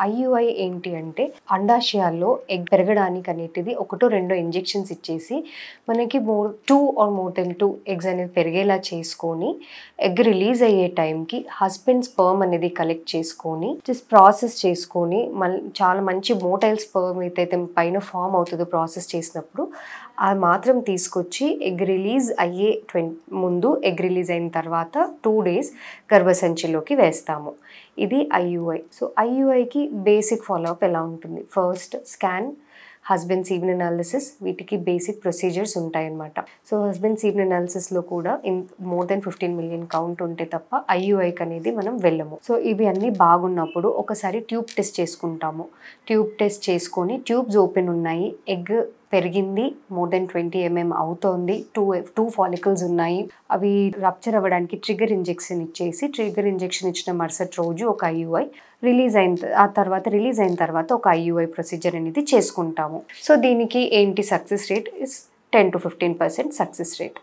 IUI ఏంటి అంటే అండాశయాల్లో egg పెరగడానికి అనేటిది ఒకటో రెండో ఇంజెక్షన్స్ ఇచ్చేసి మనకి 2 ఆర్ మోర్ దెన్ 2 ఎగ్స్ అనేది పెరిగేలా చేసుకొని ఎగ్ రిలీజ్ అయ్యే టైంకి హస్బెండ్ స్పర్మ్ అనేది కలెక్ట్ చేసుకొని జస్ట్ ప్రాసెస్ చేసుకొని చాలా మంచి మోటైల్ స్పర్మ్ ఏదైతే పైన ఫామ్ అవుతుందో ప్రాసెస్ చేసినప్పుడు అది మాత్రం తీసుకొచ్చి ఎగ్ రిలీజ్ అయ్యే ముందు ఎగ్ రిలీజ్ అయిన తర్వాత 2 days గర్భసంచిలోకి వేస్తాము. ఇది ఐయుఐ. సో ఐయుఐకి బేసిక్ ఫాలోఅప్ ఎలా ఉంటుంది? First scan, husband semen analysis, వీటికి బేసిక్ ప్రొసీజర్స్ ఉంటాయన్నమాట. సో హస్బెండ్ సీమెన్ అనాలిసిస్లో కూడా మోర్ దెన్ 15 million కౌంట్ ఉంటే తప్ప ఐయుఐకి అనేది మనం వెళ్ళము. సో ఇవి అన్నీ బాగున్నప్పుడు ఒకసారి ట్యూబ్ టెస్ట్ చేసుకుంటాము. ట్యూబ్ టెస్ట్ చేసుకొని ట్యూబ్స్ ఓపెన్ ఉన్నాయి, ఎగ్ పెరిగింది, మోర్ దెన్ 20 mm అవుతోంది, 2 follicles ఉన్నాయి, అవి రప్చర్ అవ్వడానికి ట్రిగర్ ఇంజెక్షన్ ఇచ్చేసి ట్రిగర్ ఇంజెక్షన్ ఇచ్చిన మరుసటి రోజు ఒక ఐయుఐ రిలీజ్ అయిన తర్వాత ఒక ఐయుఐ ప్రొసీజర్ అనేది చేసుకుంటాము. సో దీనికి ఏంటి success rate is 10 to 15% success rate.